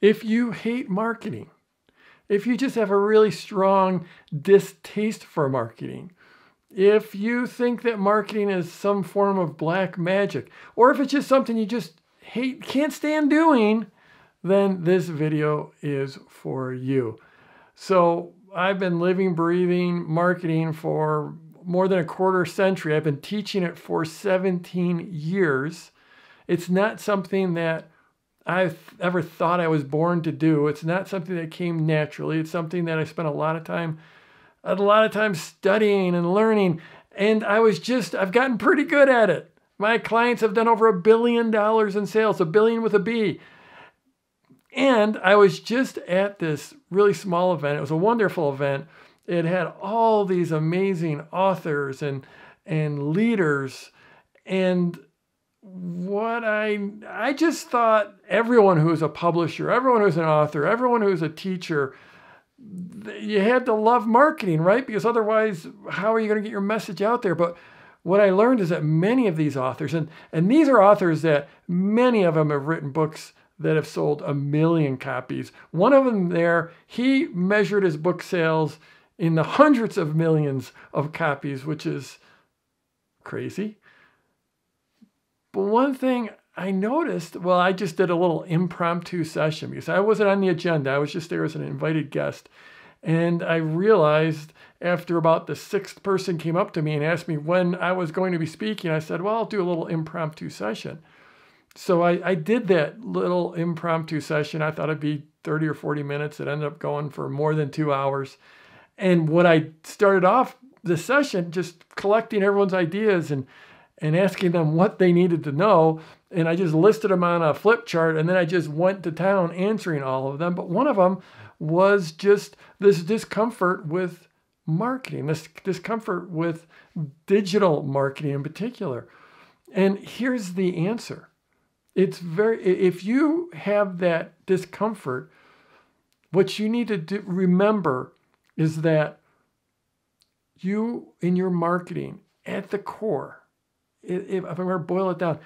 If you hate marketing, if you just have a really strong distaste for marketing, if you think that marketing is some form of black magic, or if it's just something you just hate, can't stand doing, then this video is for you. So I've been living, breathing marketing for more than a quarter century. I've been teaching it for 17 years. It's not something that I've ever thought I was born to do. It's not something that came naturally. It's something that I spent a lot of time studying and learning. And I've gotten pretty good at it. My clients have done over $1 billion in sales, $1 billion with a B. And I was just at this really small event. It was a wonderful event. It had all these amazing authors and leaders. And what I just thought everyone who's a publisher, everyone who's an author, everyone who's a teacher, you had to love marketing, right? Because otherwise, how are you going to get your message out there? But what I learned is that many of these authors, and these are authors that many of them have written books that have sold 1 million copies. One of them there, he measured his book sales in the hundreds of millions of copies, which is crazy. But one thing I noticed, well, I just did a little impromptu session because I wasn't on the agenda. I was just there as an invited guest. And I realized after about the 6th person came up to me and asked me when I was going to be speaking, I said, well, I'll do a little impromptu session. So I did that little impromptu session. I thought it'd be 30 or 40 minutes. It ended up going for more than 2 hours. And when I started off the session, just collecting everyone's ideas and asking them what they needed to know. And I just listed them on a flip chart, and then I just went to town answering all of them. But one of them was just this discomfort with marketing, this discomfort with digital marketing in particular. And here's the answer. If you have that discomfort, what you need to remember is that you, in your marketing, at the core, if I'm going to boil it down,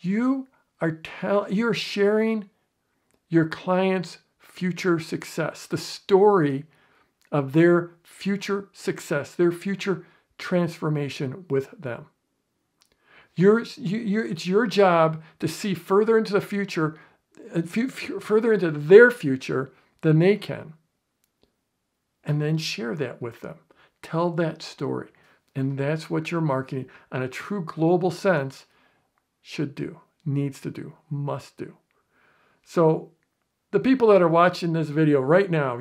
you're sharing your client's future success, the story of their future success, their future transformation with them. It's your job to see further into the future, further into their future than they can, and then share that with them. Tell that story. And that's what your marketing on a true global sense should do, needs to do, must do. So the people that are watching this video right now,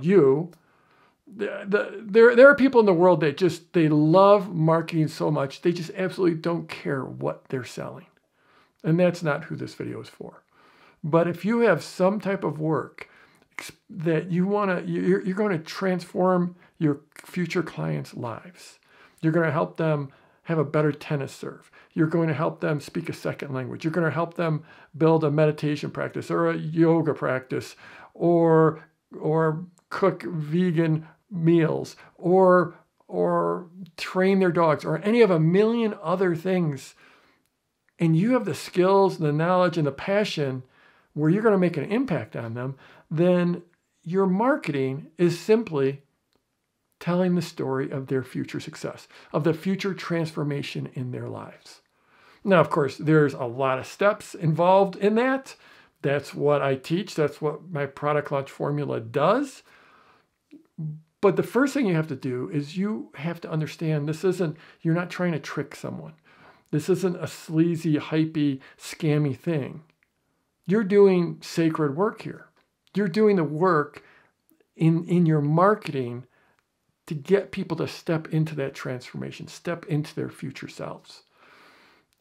there are people in the world that they love marketing so much, they just absolutely don't care what they're selling. And that's not who this video is for. But if you have some type of work that you're going to transform your future clients' lives, you're going to help them have a better tennis serve. You're going to help them speak a second language. You're going to help them build a meditation practice or a yoga practice or cook vegan meals or train their dogs or any of a million other things. And you have the skills, the knowledge, and the passion where you're going to make an impact on them, then your marketing is simply telling the story of their future success, of the future transformation in their lives. Now, of course, there's a lot of steps involved in that. That's what I teach. That's what my product launch formula does. But the first thing you have to do is you have to understand you're not trying to trick someone. This isn't a sleazy, hypey, scammy thing. You're doing sacred work here. You're doing the work in your marketing to get people to step into that transformation, step into their future selves.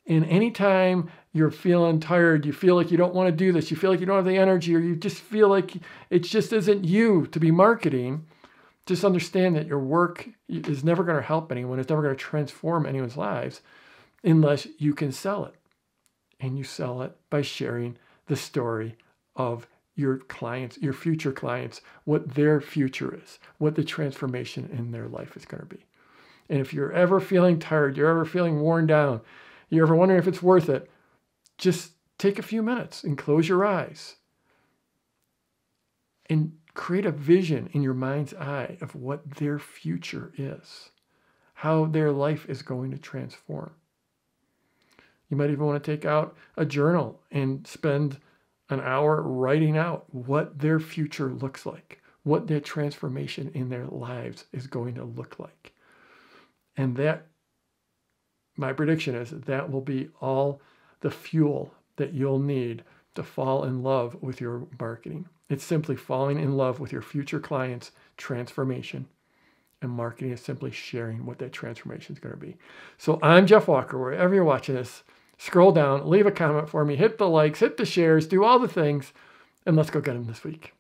And anytime you're feeling tired, you feel like you don't want to do this, you feel like you don't have the energy, or you just feel like it just isn't you to be marketing, just understand that your work is never going to help anyone. It's never going to transform anyone's lives unless you can sell it. And you sell it by sharing the story of your clients, your future clients, what their future is, what the transformation in their life is going to be. And if you're ever feeling tired, you're ever feeling worn down, you're ever wondering if it's worth it, just take a few minutes and close your eyes and create a vision in your mind's eye of what their future is, how their life is going to transform. You might even want to take out a journal and spend an hour writing out what their future looks like, what that transformation in their lives is going to look like. And that, my prediction is that will be all the fuel that you'll need to fall in love with your marketing. It's simply falling in love with your future clients' transformation. And marketing is simply sharing what that transformation is going to be. So I'm Jeff Walker. Wherever you're watching this, scroll down, leave a comment for me, hit the likes, hit the shares, do all the things, and let's go get them this week.